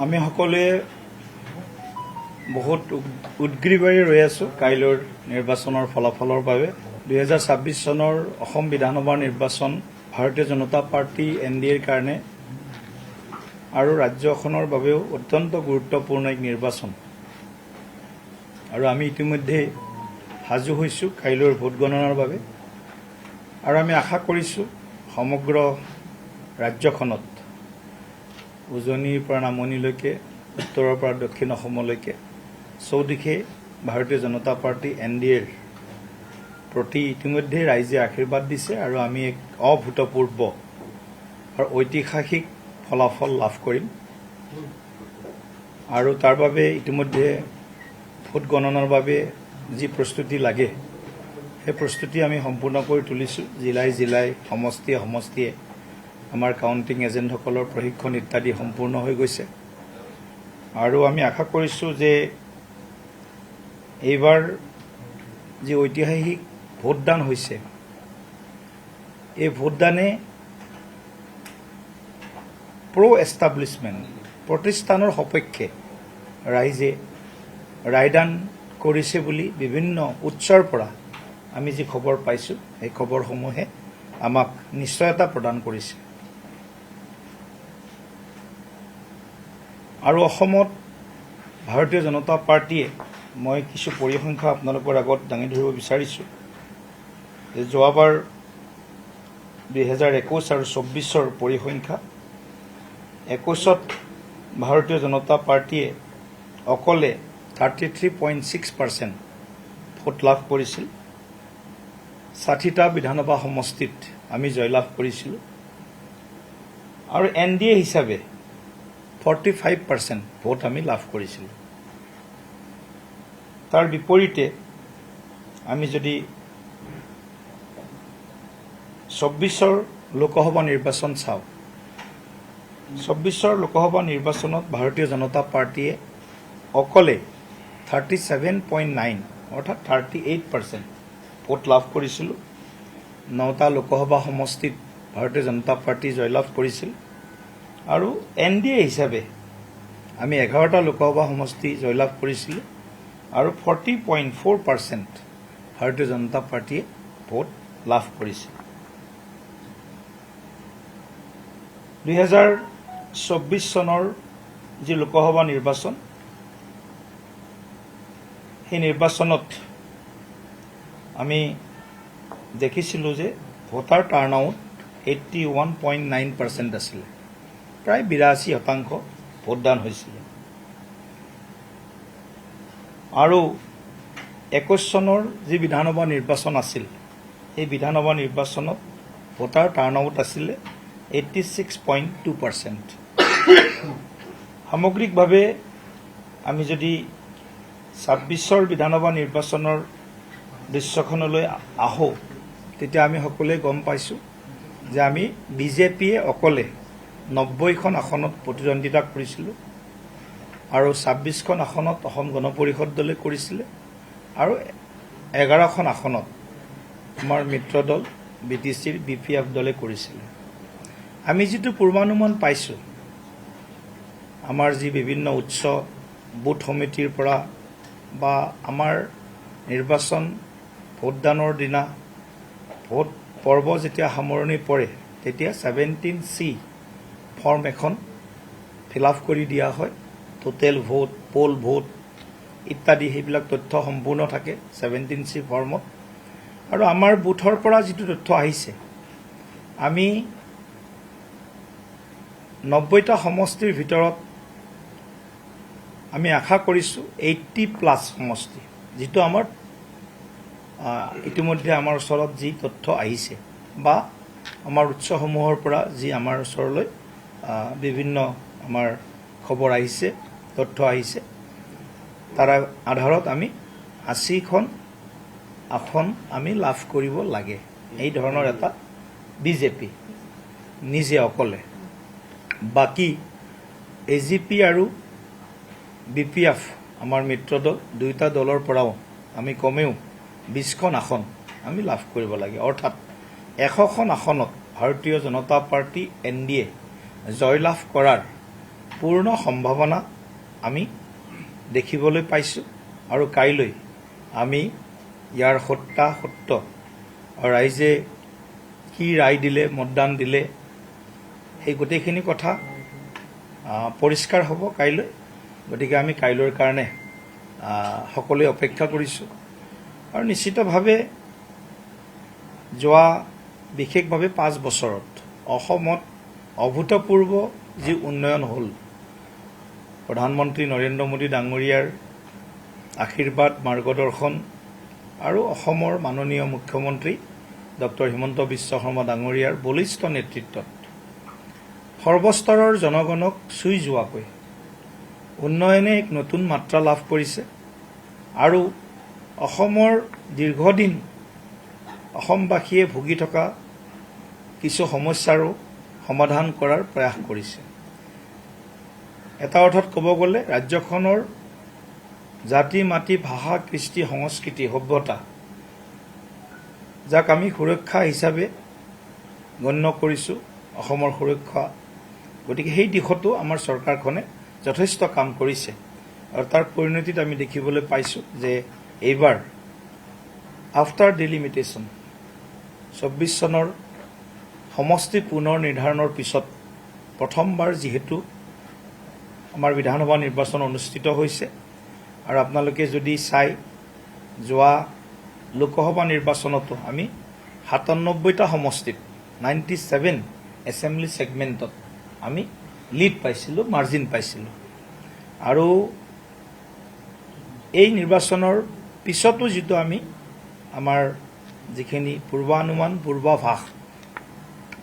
আমি সকলোৱে বহুত উদ্গ্ৰীৱেৰে ৰৈ আছোঁ কাইলৈৰ নিৰ্বাচনৰ ফলাফলৰ বাবে। 2026 চনৰ অসম বিধানসভাৰ নিৰ্বাচন ভাৰতীয় জনতা পাৰ্টি NDAৰ কাৰণে আৰু ৰাজ্যখনৰ বাবেও অত্যন্ত গুৰুত্বপূৰ্ণ এক নিৰ্বাচন। আৰু আমি ইতিমধ্যে সাজু হৈছোঁ কাইলৈৰ ভোট গণনাৰ বাবে। আৰু আমি আশা কৰিছোঁ সমগ্ৰ ৰাজ্যখনত উজনিৰ পৰা নামনিলৈকে উত্তৰৰ পৰা দক্ষিণ অসমলৈকে চৌদিশে ভাৰতীয় জনতা পাৰ্টি NDAৰ প্ৰতি ইতিমধ্যে ৰাইজে আশীৰ্বাদ দিছে আৰু আমি এক অভূতপূৰ্ব আৰু ঐতিহাসিক ফলাফল লাভ কৰিম। আৰু তাৰ বাবে ইতিমধ্যে ভোট গণনাৰ বাবে যি প্ৰস্তুতি লাগে সেই প্ৰস্তুতি আমি সম্পূৰ্ণ কৰি তুলিছোঁ। জিলাই জিলাই সমষ্টিয়ে সমষ্টিয়ে আমাৰ কাউণ্টিং এজেণ্টসকলৰ প্ৰশিক্ষণ ইত্যাদি সম্পূৰ্ণ হৈ গৈছে। আৰু আমি আশা কৰিছোঁ যে এইবাৰ যি ঐতিহাসিক ভোটদান হৈছে এই ভোটদানে এষ্টাব্লিছমেণ্ট প্ৰতিষ্ঠানৰ সপক্ষে ৰাইজে ৰায়দান কৰিছে বুলি বিভিন্ন উৎসৰ পৰা আমি যি খবৰ পাইছোঁ সেই খবৰসমূহে আমাক নিশ্চয়তা প্ৰদান কৰিছে। আৰু অসমত ভাৰতীয় জনতা পাৰ্টিয়ে মই কিছু পৰিসংখ্যা আপোনালোকৰ আগত দাঙি ধৰিব বিচাৰিছোঁ যে যোৱাবাৰ 2021 আৰু 24ৰ পৰিসংখ্যা 21ত ভাৰতীয় জনতা পাৰ্টিয়ে অকলে 33.6% ভোট লাভ কৰিছিল। 60টা বিধানসভা সমষ্টিত আমি জয়লাভ কৰিছিলোঁ আৰু NDA হিচাপে 45% ভোট আমি লাভ কৰিছিলোঁ। তাৰ বিপৰীতে আমি যদি 24ৰ লোকসভা নিৰ্বাচন চাওঁ, 24ৰ লোকসভা নিৰ্বাচনত ভাৰতীয় জনতা পাৰ্টিয়ে অকলে 37.9 অৰ্থাৎ 38% ভোট লাভ কৰিছিলোঁ। 9টা লোকসভা সমষ্টিত ভাৰতীয় জনতা পাৰ্টি জয়লাভ কৰিছিল আৰু NDA হিচাপে আমি 11টা লোকসভা সমষ্টি জয়লাভ কৰিছিলোঁ আৰু 40.4% ভাৰতীয় জনতা পাৰ্টিয়ে ভোট লাভ কৰিছিল। 2024 চনৰ যি লোকসভা নিৰ্বাচন সেই নিৰ্বাচনত আমি দেখিছিলোঁ যে ভোটাৰ টাৰ্ণআউট 81.9% আছিলে, প্ৰায় 82% ভোটদান হৈছিলে। আৰু 21 চনৰ যি বিধানসভা নিৰ্বাচন আছিল সেই বিধানসভা নিৰ্বাচনত ভোটাৰ টাৰ্ণআউট আছিলে 86.2%। সামগ্ৰিকভাৱে আমি যদি 26ৰ বিধানসভা নিৰ্বাচনৰ দৃশ্যখনলৈ আহোঁ তেতিয়া আমি সকলোৱে গম পাইছোঁ যে আমি বিজেপিয়ে অকলে 90খন আসনত প্ৰতিদ্বন্দ্বিতা কৰিছিলোঁ আৰু 26খন আসনত অসম গণ পৰিষদ দলে কৰিছিলে আৰু 11খন আসনত আমাৰ মিত্ৰ দল BTCৰ BPF দলে কৰিছিলে। আমি যিটো পূৰ্বানুমান পাইছোঁ আমাৰ যি বিভিন্ন উৎস বুথ সমিতিৰ পৰা বা আমাৰ নিৰ্বাচন ভোটদানৰ দিনা ভোট পৰ্ব যেতিয়া সামৰণি পৰে তেতিয়া 17C ফৰ্ম এখন ফিল আপ কৰি দিয়া হয়। টোটেল ভোট, পোল ভোট ইত্যাদি সেইবিলাক তথ্য সম্পূৰ্ণ থাকে 17C ফৰ্মত। আৰু আমাৰ বুথৰ পৰা যিটো তথ্য আহিছে আমি 90টা সমষ্টিৰ ভিতৰত আমি আশা কৰিছোঁ 80+ সমষ্টি, যিটো আমাৰ ইতিমধ্যে আমাৰ ওচৰত যি তথ্য আহিছে বা আমাৰ উৎসসমূহৰ পৰা যি আমাৰ ওচৰলৈ বিভিন্ন আমাৰ খবৰ আহিছে, তথ্য আহিছে, তাৰ আধাৰত আমি 80খন আসন আমি লাভ কৰিব লাগে। এই ধৰণৰ এটা বিজেপি নিজে অকলে। বাকী AGP আৰু BPF আমাৰ মিত্ৰ দল দুয়োটা দলৰ পৰাও আমি কমেও 20খন আসন আমি লাভ কৰিব লাগে। অৰ্থাৎ 100খন আসনত ভাৰতীয় জনতা পাৰ্টি NDA জয়লাভ কৰাৰ পূৰ্ণ সম্ভাৱনা আমি দেখিবলৈ পাইছোঁ আৰু কাইলৈ আমি ইয়াৰ সত্য ৰাইজে কি ৰায় দিলে মতদান দিলে সেই গোটেইখিনি কথা পৰিষ্কাৰ হ'ব কাইলৈ গতিকে আমি কাইলৈৰ কাৰণে সকলোৱে অপেক্ষা কৰিছোঁ আৰু নিশ্চিতভাৱে যোৱা বিশেষভাৱে 5 বছৰত অসমত অভূতপূৰ্ব যি উন্নয়ন হ'ল প্ৰধানমন্ত্ৰী নৰেন্দ্ৰ মোদী ডাঙৰীয়াৰ আশীৰ্বাদ মাৰ্গদৰ্শন আৰু অসমৰ মাননীয় মুখ্যমন্ত্ৰী ডক্টৰ হিমন্ত বিশ্ব শৰ্মা ডাঙৰীয়াৰ বলিষ্ঠ নেতৃত্বত সৰ্বস্তৰৰ জনগণক চুই যোৱাকৈ উন্নয়নে এক নতুন মাত্ৰা লাভ কৰিছে আৰু অসমৰ দীৰ্ঘদিন অসমবাসীয়ে ভুগি থকা কিছু সমস্যাৰো সমাধান কৰাৰ প্ৰয়াস কৰিছে এটা অৰ্থত ক'ব গ'লে ৰাজ্যখনৰ জাতি মাটি ভাষা কৃষ্টি সংস্কৃতি সভ্যতা যাক আমি সুৰক্ষা হিচাপে গণ্য কৰিছোঁ অসমৰ সুৰক্ষা গতিকে সেই দিশতো আমাৰ চৰকাৰখনে যথেষ্ট কাম কৰিছে আৰু তাৰ পৰিণতিত আমি দেখিবলৈ পাইছোঁ যে এইবাৰ আফটাৰ ডিলিমিটেশ্যন 24 চনৰ সমষ্টি পুনৰ নিৰ্ধাৰণৰ পিছত প্ৰথমবাৰ যিহেতু আমাৰ বিধানসভা নিৰ্বাচন অনুষ্ঠিত হৈছে আৰু আপোনালোকে যদি চাই যোৱা লোকসভা নিৰ্বাচনতো আমি 97টা সমষ্টিত 97 এছেম্বলি ছেগমেণ্টত আমি লিড পাইছিলোঁ মাৰ্জিন পাইছিলোঁ আৰু এই নিৰ্বাচনৰ পিছতো যিটো আমি আমাৰ যিখিনি পূৰ্বানুমান পূৰ্বাভাস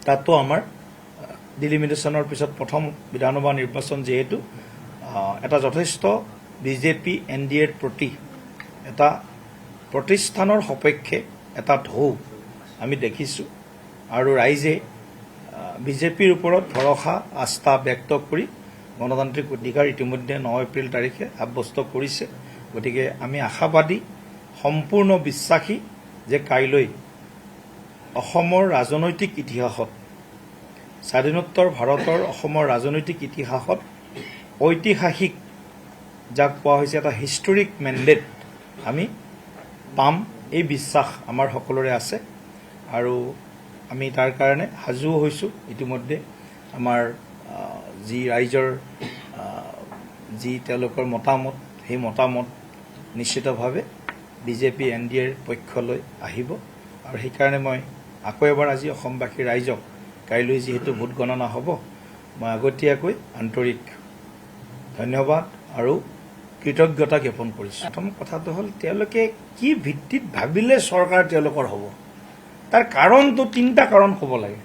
তাতো আমাৰ ডিলিমিটেশ্যনৰ পিছত প্ৰথম বিধানসভা নিৰ্বাচন যিহেতু এটা যথেষ্ট বিজেপি NDAৰ প্ৰতি এটা প্ৰতিষ্ঠানৰ সপক্ষে এটা ঢৌ আমি দেখিছোঁ আৰু ৰাইজে বিজেপিৰ ওপৰত ভৰসা আস্থা ব্যক্ত কৰি গণতান্ত্ৰিক অধিকাৰ ইতিমধ্যে 9 এপ্ৰিল তাৰিখে সাব্যস্ত কৰিছে গতিকে আমি আশাবাদী সম্পূৰ্ণ বিশ্বাসী যে কাইলৈ অসমৰ ৰাজনৈতিক ইতিহাসত স্বাধীনোত্তৰ ভাৰতৰ অসমৰ ৰাজনৈতিক ইতিহাসত ঐতিহাসিক যাক কোৱা হৈছে এটা হিষ্টৰিক মেণ্ডেট আমি পাম এই বিশ্বাস আমাৰ সকলোৰে আছে আৰু আমি তাৰ কাৰণে সাজু হৈছোঁ ইতিমধ্যে আমাৰ যি ৰাইজৰ যি তেওঁলোকৰ মতামত সেই মতামত নিশ্চিতভাৱে বিজেপি NDAৰ পক্ষলৈ আহিব আৰু সেইকাৰণে মই আকৌ এবাৰ আজি অসমবাসী ৰাইজক কাইলৈ যিহেতু ভোট গণনা হ'ব মই আগতীয়াকৈ আন্তৰিক ধন্যবাদ আৰু কৃতজ্ঞতা জ্ঞাপন কৰিছোঁ প্ৰথম কথাটো হ'ল তেওঁলোকে কি ভিত্তিত ভাবিলে চৰকাৰ তেওঁলোকৰ হ'ব তাৰ কাৰণটো 3টা কাৰণ ক'ব লাগে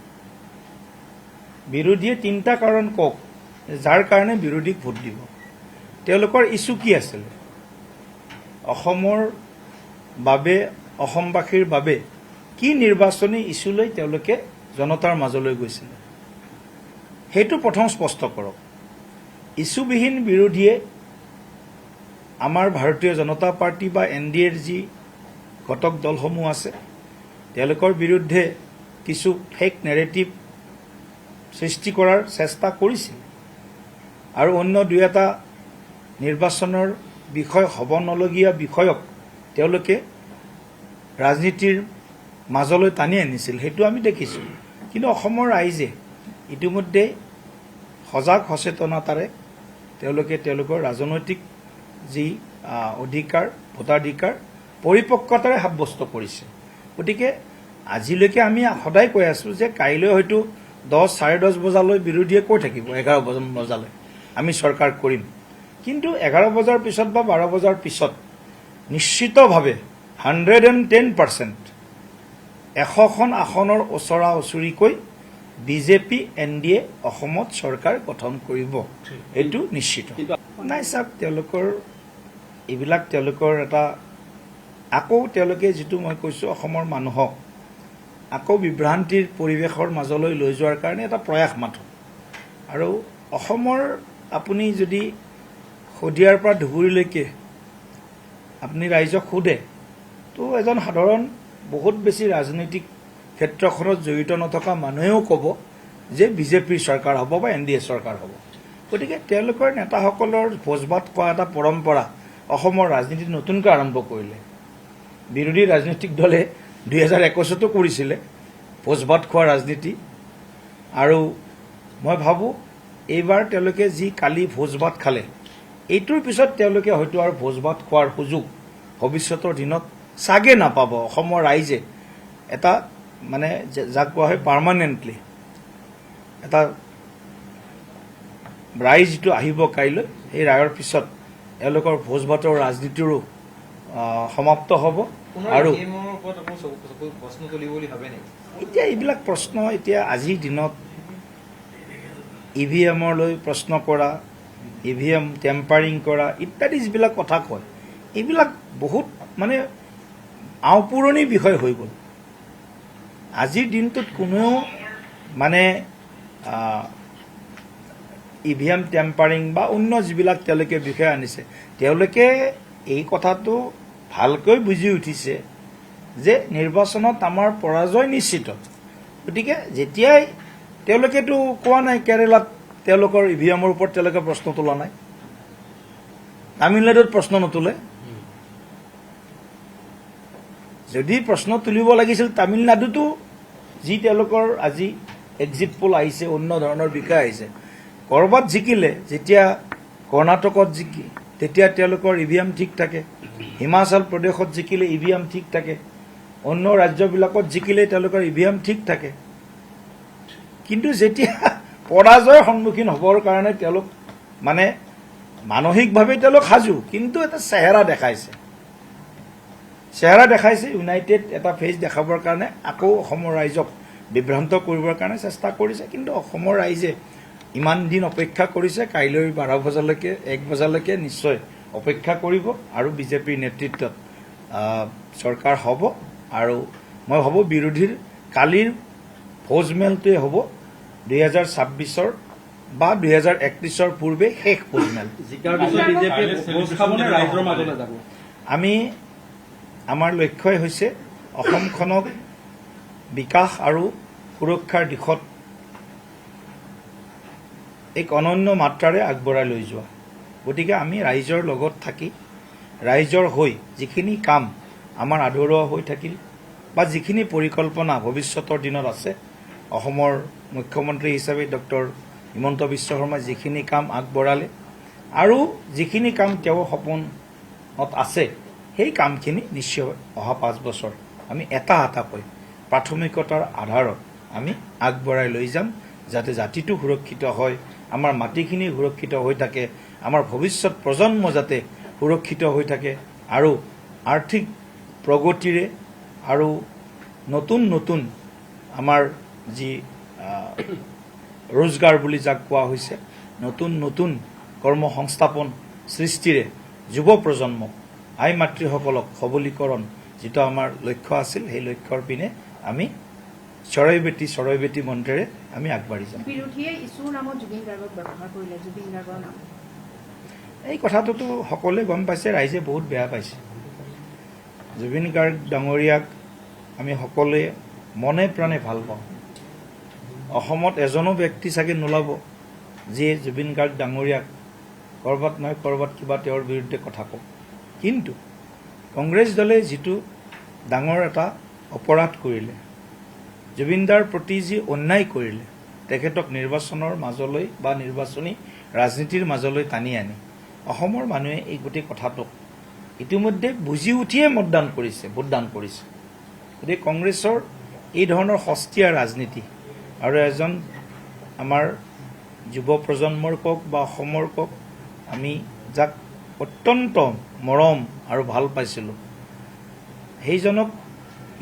বিৰোধীয়ে 3টা কাৰণ কওক যাৰ কাৰণে বিৰোধীক ভোট দিব তেওঁলোকৰ ইছ্যু কি আছিল অসমৰ বাবে অসমবাসীৰ বাবে কি নিৰ্বাচনী ইছ্যু লৈ তেওঁলোকে জনতাৰ মাজলৈ গৈছিল সেইটো প্ৰথম স্পষ্ট কৰক ইছ্যুবিহীন বিৰোধীয়ে আমাৰ ভাৰতীয় জনতা পাৰ্টি বা NDAৰ যি ঘটক দলসমূহ আছে তেওঁলোকৰ বিৰুদ্ধে কিছু ফেক নেৰেটিভ সৃষ্টি কৰাৰ চেষ্টা কৰিছিল আৰু অন্য দুই এটা নিৰ্বাচনৰ বিষয় হ'ব নলগীয়া বিষয়ক তেওঁলোকে ৰাজনীতিৰ মাজলৈ টানি আনিছিল সেইটো আমি দেখিছোঁ কিন্তু অসমৰ ৰাইজে ইতিমধ্যে সজাগ সচেতনতাৰে তেওঁলোকে তেওঁলোকৰ ৰাজনৈতিক যি অধিকাৰ ভোটাধিকাৰ পৰিপক্কতাৰে সাব্যস্ত কৰিছে গতিকে আজিলৈকে আমি সদায় কৈ আছোঁ যে কাইলৈ হয়তো 10-10:30 বজালৈ বিৰোধীয়ে কৈ থাকিব 11 বজালৈ আমি চৰকাৰ কৰিম কিন্তু 11 বজাৰ পিছত বা 12 বজাৰ পিছত নিশ্চিতভাৱে 110% 100খন আসনৰ ওচৰা ওচৰিকৈ বিজেপি NDA অসমত চৰকাৰ গঠন কৰিব এইটো নিশ্চিত নাই চাওক তেওঁলোকৰ এইবিলাক তেওঁলোকৰ এটা আকৌ তেওঁলোকে যিটো মই কৈছোঁ অসমৰ মানুহক আকৌ বিভ্ৰান্তিৰ পৰিৱেশৰ মাজলৈ লৈ যোৱাৰ কাৰণে এটা প্ৰয়াস মাথো আৰু অসমৰ আপুনি যদি শদিয়াৰ পৰা ধুবুৰীলৈকে আপুনি ৰাইজক সোধে তো এজন সাধাৰণ বহুত বেছি ৰাজনৈতিক ক্ষেত্ৰখনত জড়িত নথকা মানুহেও ক'ব যে বিজেপিৰ চৰকাৰ হ'ব বা NDA চৰকাৰ হ'ব গতিকে তেওঁলোকৰ নেতাসকলৰ ভোজ ভাত খোৱা এটা পৰম্পৰা অসমৰ ৰাজনীতিত নতুনকৈ আৰম্ভ কৰিলে। বিৰোধী ৰাজনৈতিক দলে 2021তো কৰিছিলে ভোজ ভাত খোৱা ৰাজনীতি। আৰু মই ভাবোঁ এইবাৰ তেওঁলোকে যি কালি ভোজ ভাত খালে, এইটোৰ পিছত তেওঁলোকে হয়তো আৰু ভোজ ভাত খোৱাৰ সুযোগ ভৱিষ্যতৰ দিনত চাগে নাপাব। অসমৰ ৰাইজে এটা মানে যাক কোৱা হয় পাৰ্মানেণ্টলি এটা ৰায় যিটো আহিব কাইলৈ, সেই ৰায়ৰ পিছত এওঁলোকৰ ভোজ ভাতৰ ৰাজনীতিৰো সমাপ্ত হ'ব। আৰু এতিয়া এইবিলাক প্ৰশ্ন এতিয়া আজিৰ দিনত EVM লৈ প্ৰশ্ন কৰা, EVM টেম্পাৰিং কৰা ইত্যাদি যিবিলাক কথা কয়, এইবিলাক বহুত মানে আওপুৰণি বিষয় হৈ গ'ল। আজিৰ দিনটোত কোনেও মানে EVM টেম্পাৰিং বা অন্য যিবিলাক তেওঁলোকে বিষয় আনিছে, তেওঁলোকে এই কথাটো ভালকৈ বুজি উঠিছে যে নিৰ্বাচনত আমাৰ পৰাজয় নিশ্চিত। গতিকে যেতিয়াই তেওঁলোকেতো কোৱা নাই কেৰালাত তেওঁলোকৰ EVMৰ ওপৰত তেওঁলোকে প্ৰশ্ন তোলা নাই, তামিলনাডুত প্ৰশ্ন নোতোলে। যদি প্ৰশ্ন তুলিব লাগিছিল তামিলনাডুতো যি তেওঁলোকৰ আজি এক্সিট পোল আহিছে, অন্য ধৰণৰ বিষয় আহিছে, ক'ৰবাত জিকিলে, যেতিয়া কৰ্ণাটকত জিকি তেতিয়া তেওঁলোকৰ EVM ঠিক থাকে, হিমাচল প্ৰদেশত জিকিলে EVM ঠিক থাকে, অন্য ৰাজ্যবিলাকত জিকিলে তেওঁলোকৰ EVM ঠিক থাকে। কিন্তু যেতিয়া পৰাজয়ৰ সন্মুখীন হ'বৰ কাৰণে তেওঁলোক মানে মানসিকভাৱে তেওঁলোক সাজু, কিন্তু এটা চেহেৰা দেখাইছে ইউনাইটেড এটা ফেচ দেখাবৰ কাৰণে, আকৌ অসমৰ ৰাইজক বিভ্ৰান্ত কৰিবৰ কাৰণে চেষ্টা কৰিছে। কিন্তু অসমৰ ৰাইজে ইমান দিন অপেক্ষা কৰিছে, কাইলৈ 12 বজালৈকে 1 বজালৈকে নিশ্চয় অপেক্ষা কৰিব আৰু বিজেপিৰ নেতৃত্বত চৰকাৰ হ'ব। আৰু মই ভাবোঁ বিৰোধীৰ কালিৰ ভোজমেলটোৱে হ'ব 2026 বা 2031 পূৰ্বে শেষ ভোজমেল। আমি আমাৰ লক্ষ্যই হৈছে অসমখনক বিকাশ আৰু সুৰক্ষাৰ দিশত এক অনন্য মাত্ৰাৰে আগবঢ়াই লৈ যোৱা। গতিকে আমি ৰাইজৰ লগত থাকি, ৰাইজৰ হৈ যিখিনি কাম আমাৰ আধৰুৱা হৈ থাকিল বা যিখিনি পৰিকল্পনা ভৱিষ্যতৰ দিনত আছে, অসমৰ মুখ্যমন্ত্ৰী হিচাপে ডক্টৰ হিমন্ত বিশ্ব শৰ্মাই যিখিনি কাম আগবঢ়ালে আৰু যিখিনি কাম তেওঁৰ সপোনত আছে, সেই কামখিনি নিশ্চয় অহা 5 বছৰ আমি এটা এটাকৈ প্ৰাথমিকতাৰ আধাৰত আমি আগবঢ়াই লৈ যাম, যাতে জাতিটো সুৰক্ষিত হয়, আমাৰ মাটিখিনি সুৰক্ষিত হৈ থাকে, আমাৰ ভৱিষ্যত প্ৰজন্ম যাতে সুৰক্ষিত হৈ থাকে আৰু আৰ্থিক প্ৰগতিৰে আৰু নতুন নতুন আমাৰ যি ৰোজগাৰ বুলি যাক কোৱা হৈছে, নতুন নতুন কৰ্মসংস্থাপন সৃষ্টিৰে যুৱ প্ৰজন্মক, আই মাতৃসকলক সবলীকৰণ যিটো আমাৰ লক্ষ্য আছিল, সেই লক্ষ্যৰ পিনে আমি চৰাই বেটি মন্ত্ৰেৰে আমি আগবাঢ়ি যাম। বিৰোধীয়ে ইছুৰ নামত জুবিন গাৰ্গক ব্যৱহাৰ কৰিলে, জুবিন গাৰ্গৰ নাম। এই কথাটোতো সকলোৱে গম পাইছে, ৰাইজে বহুত বেয়া পাইছে। জুবিন গাৰ্গ ডাঙৰীয়াক আমি সকলোৱে মনে প্ৰাণে ভাল পাওঁ। অসমত এজনো ব্যক্তি চাগে নোলাব যিয়ে জুবিন গাৰ্গ ডাঙৰীয়াক ক'ৰবাত নহয় ক'ৰবাত কিবা তেওঁৰ বিৰুদ্ধে কথা কওক। কিন্তু কংগ্ৰেছ দলে যিটো ডাঙৰ এটা অপৰাধ কৰিলে, জুবিনদাৰ প্ৰতি যি অন্যায় কৰিলে, তেখেতক নিৰ্বাচনৰ মাজলৈ বা নিৰ্বাচনী ৰাজনীতিৰ মাজলৈ টানি আনি অসমৰ মানুহে এই গোটেই কথাটোক ইতিমধ্যে বুজি উঠিয়ে ভোটদান কৰিছে। গতিকে কংগ্ৰেছৰ এই ধৰণৰ সস্তীয়া ৰাজনীতি আৰু এজন আমাৰ যুৱ প্ৰজন্মৰ কওক বা অসমৰ কওক, আমি যাক অত্যন্ত মৰম আৰু ভাল পাইছিলোঁ, সেইজনক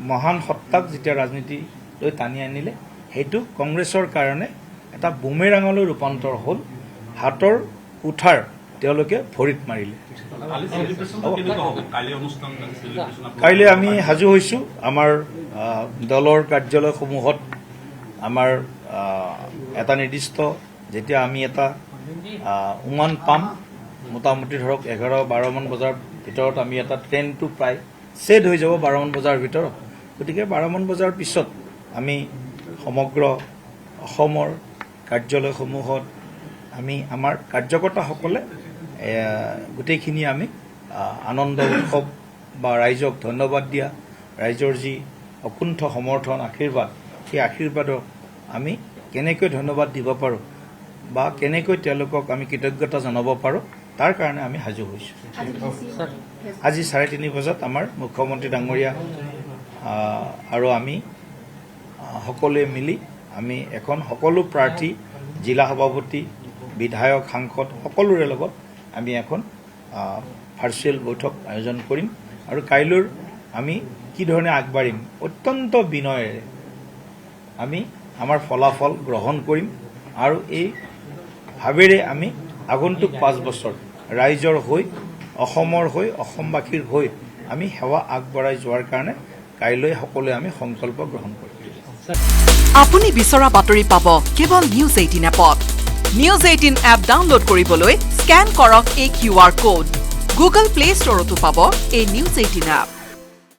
মহান সত্তাক যেতিয়া ৰাজনীতিলৈ টানি আনিলে, সেইটো কংগ্ৰেছৰ কাৰণে এটা বুমেৰাঙলৈ ৰূপান্তৰ হ'ল, হাতৰ কুঠাৰ তেওঁলোকে ভৰিত মাৰিলে। কাইলৈ আমি সাজু হৈছোঁ। আমাৰ দলৰ কাৰ্যালয়সমূহত আমাৰ এটা নিৰ্দিষ্ট যেতিয়া আমি এটা উমান পাম, মোটামুটি ধৰক 11-12 মান বজাৰ ভিতৰত আমি এটা ট্ৰেইনটো প্ৰায় ছেট হৈ যাব 12 মান বজাৰ ভিতৰত। গতিকে 12 মান বজাৰ পিছত আমি সমগ্ৰ অসমৰ কাৰ্যালয়সমূহত আমি আমাৰ কাৰ্যকৰ্তাসকলে গোটেইখিনি আমি আনন্দ উৎসৱ বা ৰাইজক ধন্যবাদ দিয়া, ৰাইজৰ যি অকুণ্ঠ সমৰ্থন আশীৰ্বাদ, সেই আশীৰ্বাদক আমি কেনেকৈ ধন্যবাদ দিব পাৰোঁ বা কেনেকৈ তেওঁলোকক আমি কৃতজ্ঞতা জনাব পাৰোঁ, তাৰ কাৰণে আমি সাজু হৈছোঁ। আজি 3:30 বজাত আমাৰ মুখ্যমন্ত্ৰী ডাঙৰীয়া আৰু আমি সকলোৱে মিলি আমি এখন সকলো প্ৰাৰ্থী, জিলা সভাপতি, বিধায়ক, সাংসদ সকলোৰে লগত আমি এখন ভাৰ্চুৱেল বৈঠক আয়োজন কৰিম আৰু কাইলৈৰ আমি কি ধৰণে আগবাঢ়িম অত্যন্ত বিনয়েৰে আমি আমাৰ ফলাফল গ্ৰহণ কৰিম আৰু এই ভাৱেৰে আমি আগন্তুক 5 বছৰ ৰাইজৰ হৈ, অসমৰ হৈ, অসমবাসীৰ হৈ আমি সেৱা আগবঢ়াই যোৱাৰ কাৰণে কাইলৈ সকলোৱে আমি সংকল্প গ্ৰহণ কৰিম। আপুনি বিচৰা বাতৰি পাব কেৱল নিউজ 18 এপত। নিউজ 18 এপ ডাউনলোড কৰিবলৈ স্কেন কৰক এই QR কোড। গুগল প্লে ষ্টৰতো পাব এই নিউজ 18 এপ।